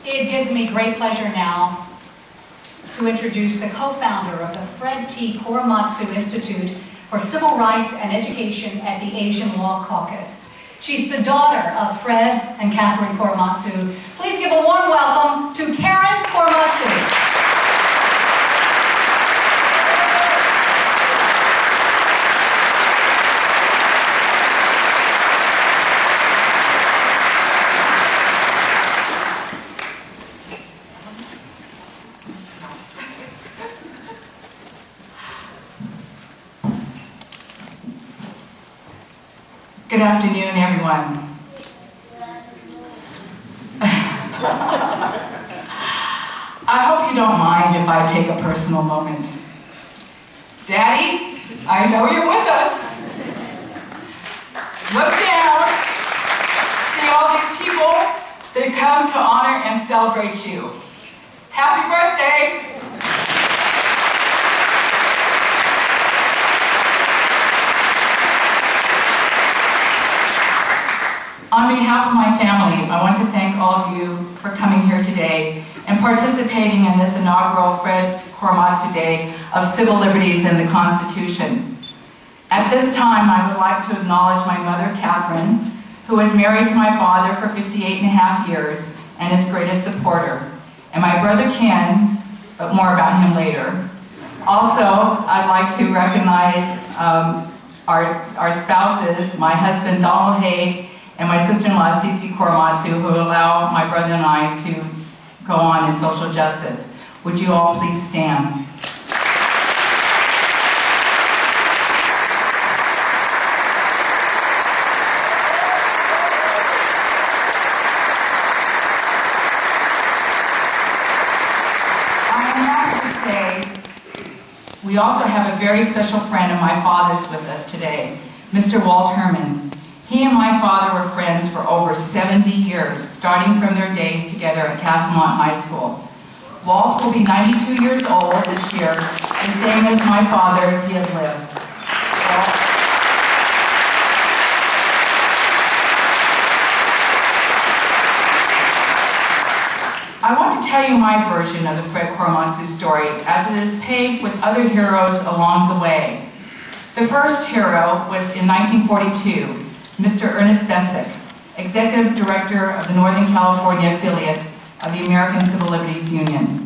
It gives me great pleasure now to introduce the co-founder of the Fred T. Korematsu Institute for Civil Rights and Education at the Asian Law Caucus. She's the daughter of Fred and Catherine Korematsu. Please give a warm welcome to Karen Korematsu. Good afternoon, everyone. I hope you don't mind if I take a personal moment. Daddy, I know you're with us. Look down. See all these people? They've come to honor and celebrate you. Happy birthday! On behalf of my family, I want to thank all of you for coming here today and participating in this inaugural Fred Korematsu Day of Civil Liberties and the Constitution. At this time, I would like to acknowledge my mother, Catherine, who was married to my father for 58.5 years and his greatest supporter, and my brother, Ken, but more about him later. Also, I'd like to recognize our spouses, my husband, Donald Haig, and my sister-in-law, Cece Korematsu, who allow my brother and I to go on in social justice. Would you all please stand? I am happy to say we also have a very special friend of my father's with us today, Mr. Walt Herman. He and my father were friends for over 70 years, starting from their days together at Castlemont High School. Walt will be 92 years old this year, the same as my father if he had lived. I want to tell you my version of the Fred Korematsu story, as it is paved with other heroes along the way. The first hero was in 1942. Mr. Ernest Bessick, Executive Director of the Northern California affiliate of the American Civil Liberties Union.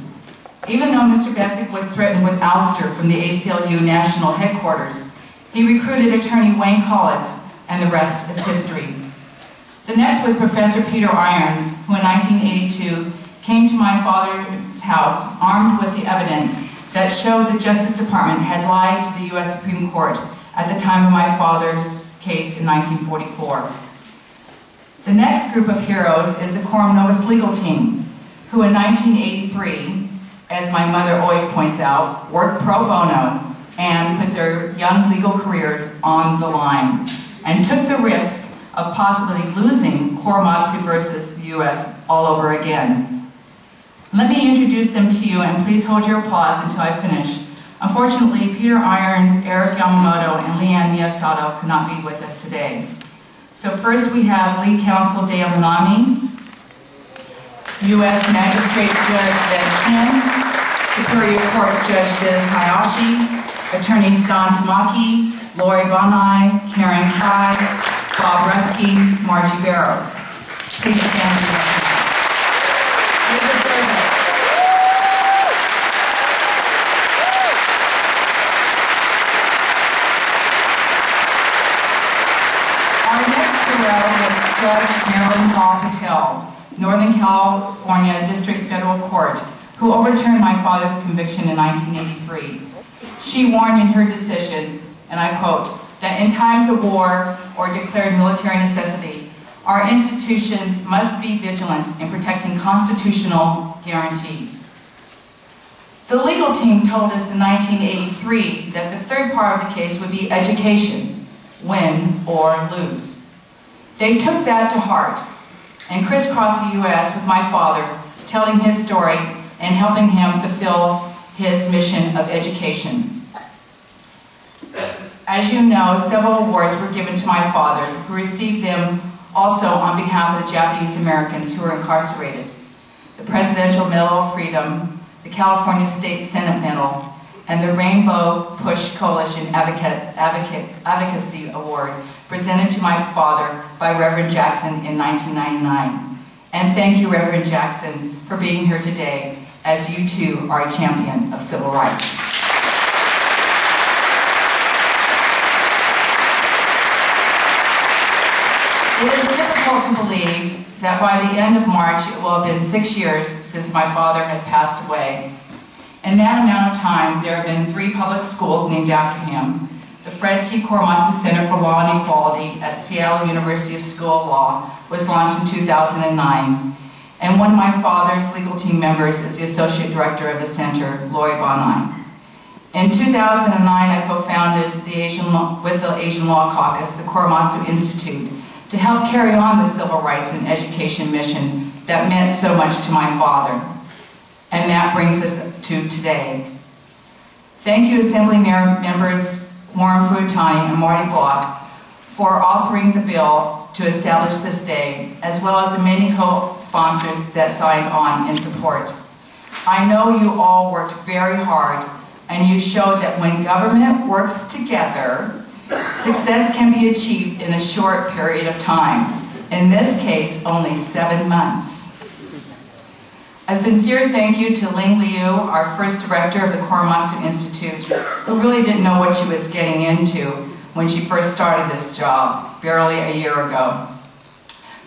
Even though Mr. Bessick was threatened with ouster from the ACLU national headquarters, he recruited attorney Wayne Collins, and the rest is history. The next was Professor Peter Irons, who in 1982 came to my father's house armed with the evidence that showed the Justice Department had lied to the U.S. Supreme Court at the time of my father's case in 1944. The next group of heroes is the Quorum Novus legal team, who in 1983, as my mother always points out, worked pro bono and put their young legal careers on the line and took the risk of possibly losing Korematsu versus the U.S. all over again. Let me introduce them to you, and please hold your applause until I finish. Unfortunately, Peter Irons, Eric Yamamoto, and Leanne Miyasato could not be with us today. So first we have Lead Counsel Dale Manami, U.S. Magistrate Judge Ed Chin, Superior Court Judge Des Hayashi, Attorneys Don Tamaki, Lori Bonai, Karen Kai, Bob Rusky, Margie Barrows. Please stand together. Judge Marilyn Paul Patel, Northern California District Federal Court, who overturned my father's conviction in 1983. She warned in her decision, and I quote, that in times of war or declared military necessity, our institutions must be vigilant in protecting constitutional guarantees. The legal team told us in 1983 that the third part of the case would be education, win or lose. They took that to heart and crisscrossed the U.S. with my father, telling his story and helping him fulfill his mission of education. As you know, several awards were given to my father, who received them also on behalf of the Japanese Americans who were incarcerated. the Presidential Medal of Freedom, the California State Senate Medal, and the Rainbow Push Coalition Advocacy Award presented to my father by Reverend Jackson in 1999. And thank you, Reverend Jackson, for being here today, as you too are a champion of civil rights. It is difficult to believe that by the end of March, it will have been 6 years since my father has passed away. In that amount of time, there have been 3 public schools named after him: the Fred T. Korematsu Center for Law and Equality at Seattle University School of Law was launched in 2009, and one of my father's legal team members is the Associate Director of the Center, Lori Bonai. In 2009, I co-founded with the Asian Law Caucus, the Korematsu Institute, to help carry on the civil rights and education mission that meant so much to my father. And that brings us to today. Thank you, Assembly members Warren Fruitani and Marty Block, for authoring the bill to establish this day, as well as the many co-sponsors that signed on in support. I know you all worked very hard, and you showed that when government works together, success can be achieved in a short period of time. In this case, only 7 months. A sincere thank you to Ling Liu, our first director of the Korematsu Institute, who really didn't know what she was getting into when she first started this job, barely a year ago.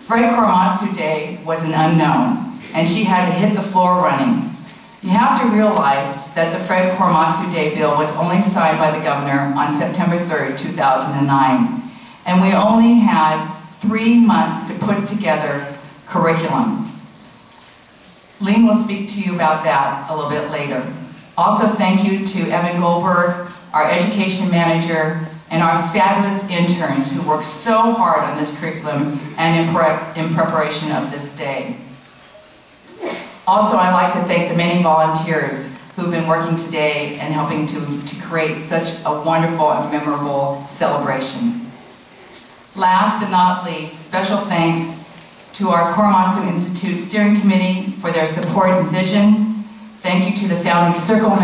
Fred Korematsu Day was an unknown, and she had to hit the floor running. You have to realize that the Fred Korematsu Day bill was only signed by the governor on September 3rd, 2009, and we only had 3 months to put together curriculum. Ling will speak to you about that a little bit later. Also, thank you to Evan Goldberg, our education manager, and our fabulous interns who worked so hard on this curriculum and in preparation of this day. Also, I'd like to thank the many volunteers who've been working today and helping to create such a wonderful and memorable celebration. Last but not least, special thanks to our Korematsu Institute Steering Committee for their support and vision. Thank you to the Founding Circle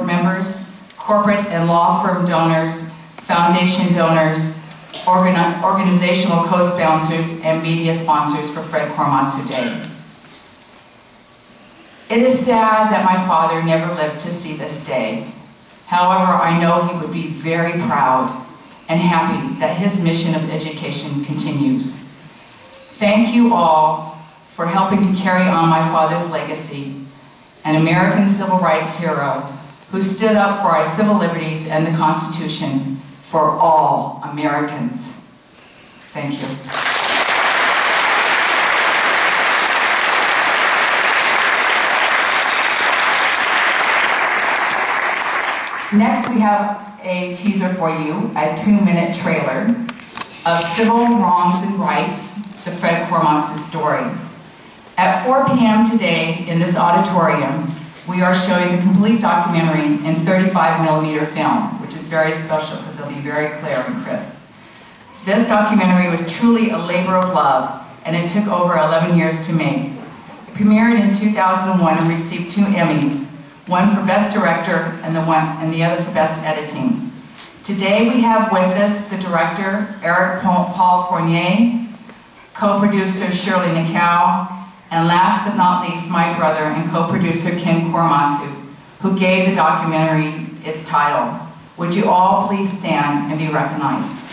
members, corporate and law firm donors, foundation donors, organizational co-sponsors, and media sponsors for Fred Korematsu Day. It is sad that my father never lived to see this day. However, I know he would be very proud and happy that his mission of education continues. Thank you all for helping to carry on my father's legacy, an American civil rights hero who stood up for our civil liberties and the Constitution for all Americans. Thank you. Next, we have a teaser for you, a 2-minute trailer of Civil Wrongs and Rights, the Fred Korematsu story. At 4 p.m. today in this auditorium, we are showing the complete documentary in 35mm film, which is very special because it'll be very clear and crisp. This documentary was truly a labor of love, and it took over 11 years to make. It premiered in 2001 and received 2 Emmys, one for Best Director and the other for Best Editing. Today we have with us the director, Eric Paul Fournier, co-producer Shirley Nikau, and last but not least, my brother and co-producer Ken Korematsu, who gave the documentary its title. Would you all please stand and be recognized?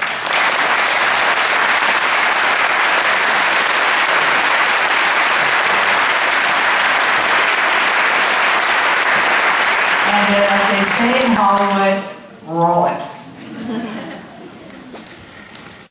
And as they say in Hollywood, roll it.